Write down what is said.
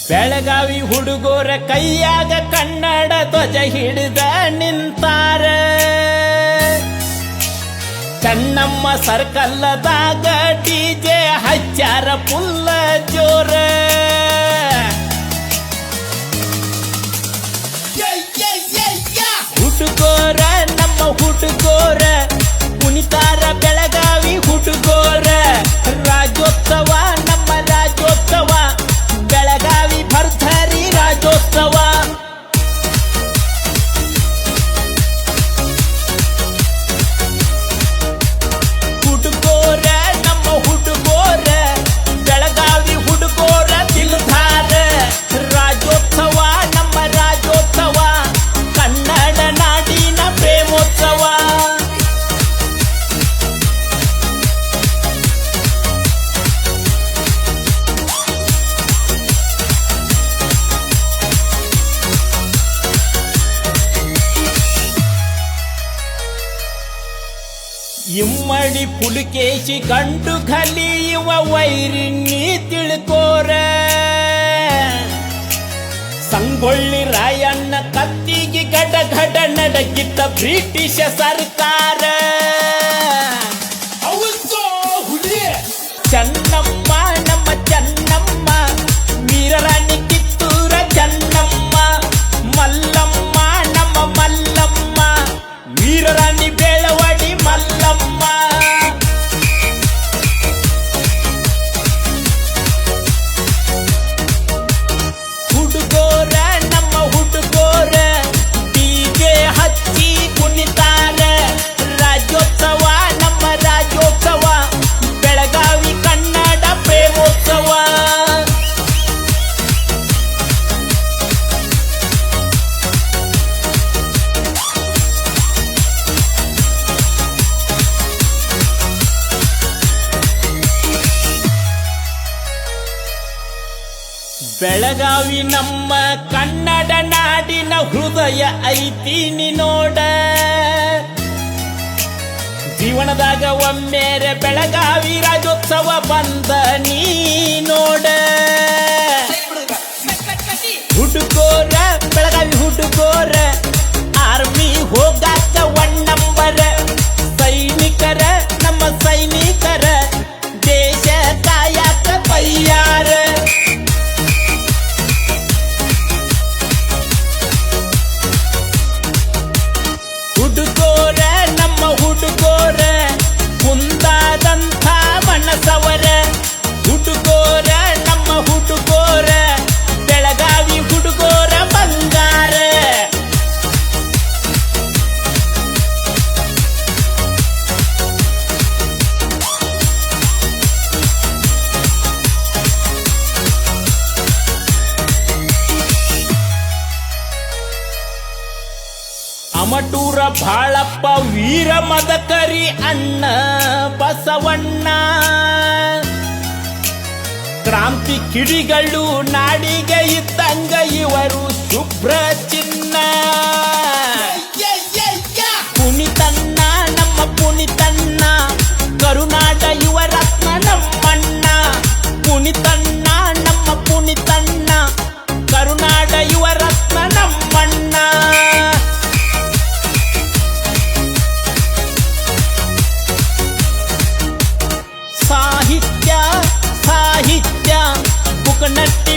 ಬೆಳಗಾವಿ ಹುಡುಗರ ಕೈಯಾಗ ಕನ್ನಡ ಧ್ವಜ ಹಿಡಿದ ನಿಂತಾರ. ಕಣ್ಣಮ್ಮ ಸರ್ಕಲ್ಲದಾಗ ಡಿಜೆ ಹಚ್ಚಾರ ಪುಲ್ಲ ಜೋರ. ಹುಡುಗೋರ ನಮ್ಮ ಹುಡುಗೋರ ಕುಣಿತಾರ ಬೆಳಗಾವಿ ಹುಡುಗೋರ. ರಾಜ್ಯೋತ್ಸವ ನಮ್ಮ ರಾಜ್ಯೋತ್ಸವ, ಬೆಳಗಾವಿ ಭರ್ಜರಿ ರಾಜ್ಯೋತ್ಸವ. ಹುಡುಗೋರ ನಮ್ಮ ಹುಡುಗೋರ, ಬೆಳಗಾವಿ ಹುಡುಗೋರ ದಿಲ್ದಾರ. ರಾಜ್ಯೋತ್ಸವ ನಮ್ಮ ರಾಜ್ಯೋತ್ಸವ, ಕನ್ನಡ ನಾಡಿನ ಪ್ರೇಮೋತ್ಸವ. ಇಮ್ಮಡಿ ಪುಲಿಕೇಶಿ ಗಂಡು ಕಲಿಯುವ ವೈರಿ ನೀ ತಿಳ್ಕೋರ. ಸಂಗೊಳ್ಳಿ ರಾಯಣ್ಣ ಕತ್ತಿಗೆ ಗಡ ಗಡ ನಡಗಿದ್ದ ಬ್ರಿಟಿಷ್ ಸರ್ಕಾರ. ಚೆನ್ನಮ್ಮ ನಮ್ಮ ಚೆನ್ನಮ್ಮ, ವೀರರಾಣಿ ಕಿತ್ತೂರ ಚೆನ್ನಮ್ಮ. ಮಲ್ಲಮ್ಮ ನಮ್ಮ ಮಲ್ಲಮ್ಮ, ವೀರರಾಣಿ ಬೆಳವಡಿ ಮಲ್ಲಮ್ಮ. ಹುಡುಗೋರ ನಮ್ಮ ಹುಡುಗೋರ ಡಿಜೆ ಹಚ್ಚಿ ಕುಣಿತಾರ. ರಾಜ್ಯೋತ್ಸವ ನಮ್ಮ ರಾಜ್ಯೋತ್ಸವ, ಬೆಳಗಾವಿ ಕನ್ನಡ ಪ್ರೇಮೋತ್ಸವ. ಬೆಳಗಾವಿ ನಮ್ಮ ಕನ್ನಡ ನಾಡಿನ ಹೃದಯ ಐತಿ ನೀ ನೋಡ. ಜೀವನದಾಗ ಒಮ್ಮೆರೆ ಬೆಳಗಾವಿ ರಾಜ್ಯೋತ್ಸವ ಬಂದ ನೀ ನೋಡ. ಹುಡುಗೋರ ಬೆಳಗಾವಿ ಹುಡುಗೋರ, ಆರ್ಮಿ ಹೋಗಾಕ ಒನ್ ನಂಬರ. ಸೈನಿಕರ ನಮ್ಮ ಸೈನಿಕರ, ದೇಶ ಕಾಯಕ ತಯ್ಯಾರ. ಹುಡುಗೋರ ನಮ್ಮ ಹುಡುಗೋರ ಕುಂದಾದಂಥ ಮನಸವರ. ಹುಡುಗೋರ ನಮ್ಮ ಹುಡುಗೋರ, ಬೆಳಗಾವಿ ಹುಡುಗೋರ ಬಂಗಾರ. ಅಮಟೂರ ಬಾಳಪ್ಪ ವೀರ ಮದಕರಿ ಅಣ್ಣ ಬಸವಣ್ಣ. ಕ್ರಾಂತಿ ಕಿಡಿಗಳು ನಾಡಿಗೆ ಇದ್ದಂಗ ಇವರು ಶುಭ್ರ ಚಿನ್ನ. ಪುನಿತನ್ನ ನಮ್ಮ ಪುನಿತನ್ನ, ಕರುನಾಡ ಯುವ ರತ್ನ ನಮ್ಮಣ್ಣ. ಪುನಿತನ್ನ ನಮ್ಮ ಪುನಿತನ್ನ, ಕರುನಾಡ ಯುವ ರತ್ನ ನಮ್ಮಣ್ಣ. ಸಾಹಿತ್ಯ ಸಾಹಿತ್ಯ ಬುಕನಟ್ಟ